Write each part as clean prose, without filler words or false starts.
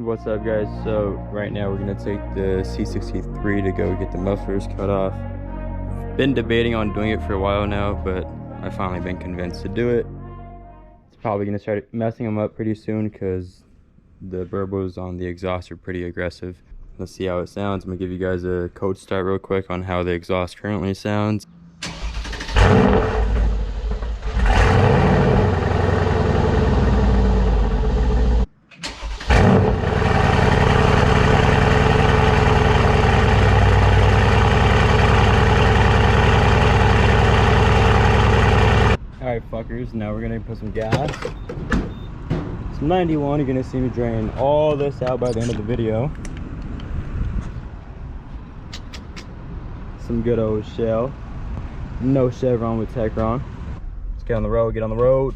What's up, guys? So right now we're gonna take the C63 to go get the mufflers cut off. Been debating on doing it for a while now, but I've finally been convinced to do it. It's probably gonna start messing them up pretty soon because the burbos on the exhaust are pretty aggressive. Let's see how it sounds. I'm gonna give you guys a code start real quick on how the exhaust currently sounds. Alright fuckers, now we're gonna put some gas. Some 91, you're gonna see me drain all this out by the end of the video. Some good old Shell. No Chevron with Techron. Let's get on the road, get on the road.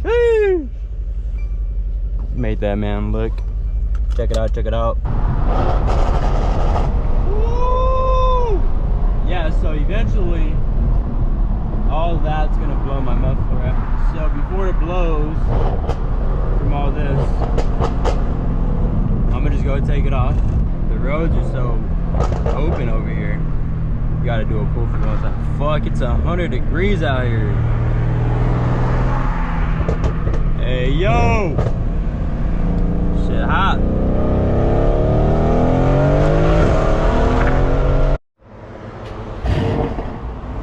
Woo! Made that man look. Check it out, check it out. Woo! Yeah, so eventually all that's gonna blow my muffler out. So before it blows from all this, I'm gonna just go take it off. The roads are so open over here. You gotta do a pull for one time. Fuck, it's 100 degrees out here. Hey yo! Shit hot.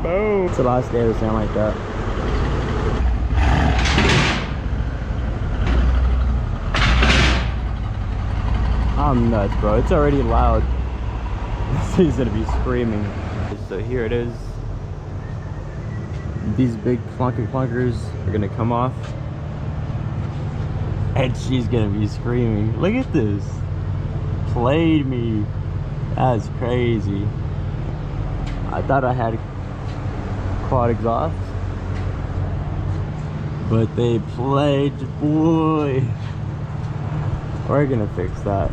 Boom! It's the last day to sound like that. I'm nuts, bro. It's already loud. This thing's gonna be screaming. So here it is. These big clunkers are gonna come off. And she's gonna be screaming. Look at this. Played me. That's crazy. I thought I had quad exhaust, but they played, boy. We're gonna fix that.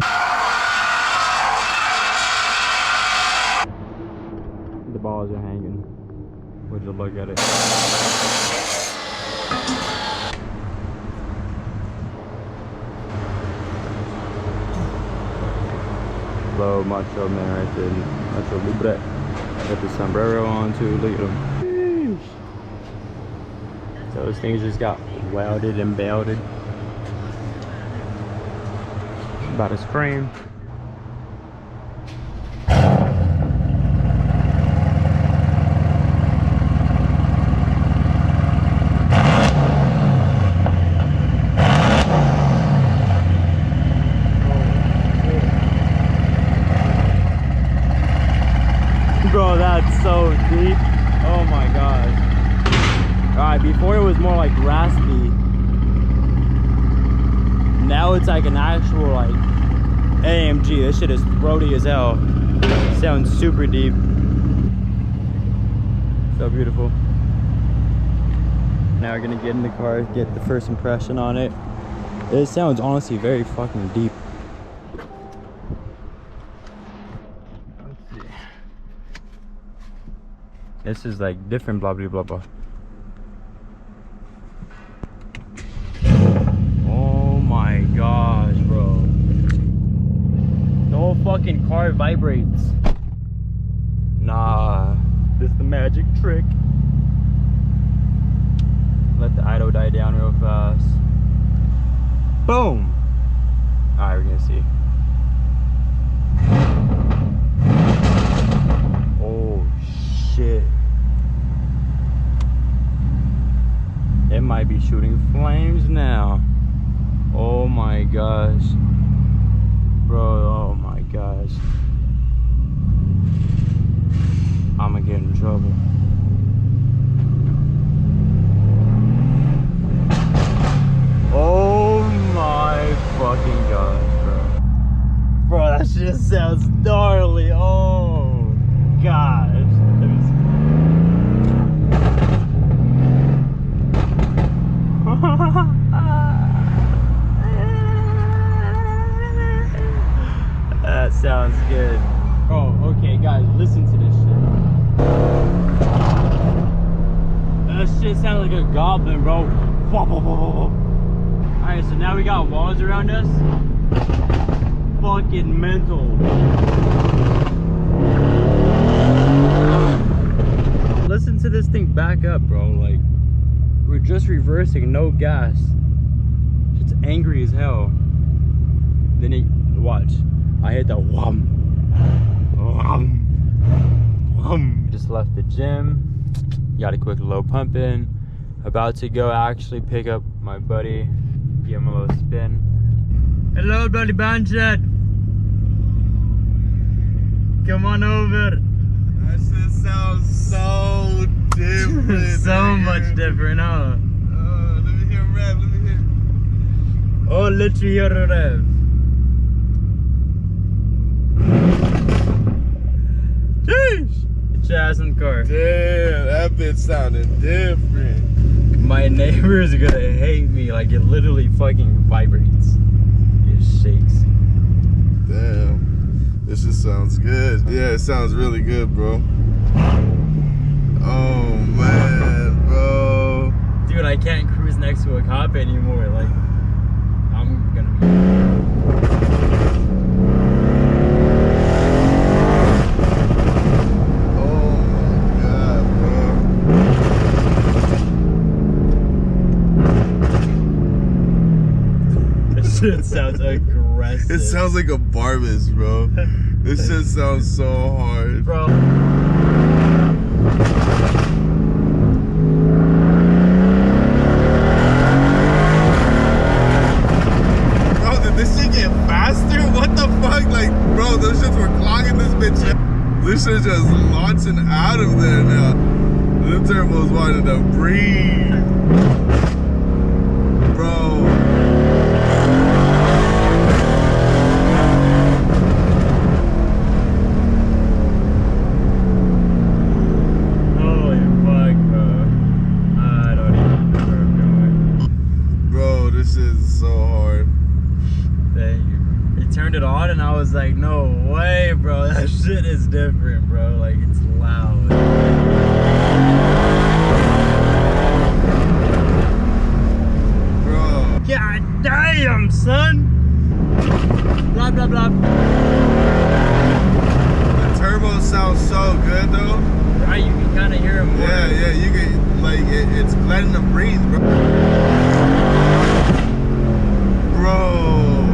The balls are hanging. Would you look at it? Hello, Macho Man right there. Macho Libre. Got the sombrero on too. Look at him. So those things just got welded and belted. About to scream. Bro, that's so deep. Oh my gosh. Alright, before it was more like raspy. Now it's like an actual like AMG. This shit is throaty as hell. Sounds super deep. So beautiful. Now we're gonna get in the car, get the first impression on it. It sounds honestly very fucking deep. This is like different blah blah blah blah. Oh my gosh, bro. The whole fucking car vibrates. Nah, this is the magic trick. Let the idle die down real fast. Boom! Alright, we're gonna see. Oh shit. It might be shooting flames now. Oh my gosh. Bro, oh my gosh. I'm gonna get in trouble. Oh my fucking gosh, bro. Bro, that shit sounds gnarly. Oh gosh. That sounds good. Oh, okay, guys, listen to this shit. That shit sounded like a goblin, bro. I Alright, so now we got walls around us. Fucking mental. Listen to this thing back up, bro. Like, we're just reversing, no gas. It's angry as hell. Then it, watch. I hit the wham. Wham. Wham. Just left the gym. Got a quick low pump in. About to go actually pick up my buddy. Give him a little spin. Hello, bloody bandit. Come on over. That shit sounds so different. So much different, huh? Let me hear rap, let me hear. Oh, literally hear a rev. Sheesh! Jazz and car. Damn, that bitch sounded different. My neighbors are gonna hate me. Like, it literally fucking vibrates. It shakes. Damn. This just sounds good. Yeah, it sounds really good, bro. Oh, man, bro. Dude, I can't cruise next to a cop anymore. Like, I'm gonna be... Shit sounds aggressive. It sounds like a Barbas, bro. This shit sounds so hard. Bro. Bro, did this shit get faster? What the fuck? Like, bro, those shits were clogging this bitch. This shit just launching out of there now. The turbo's wanting to breathe. Bro. This is so hard. Thank you. He turned it on and I was like, no way, bro. That shit is different, bro. Like, it's loud. Bro. God damn, son. Blah, blah, blah. The turbo sounds so good, though. Right, you can kind of hear him more. Yeah, you can, like, it's letting them breathe, bro. Bro.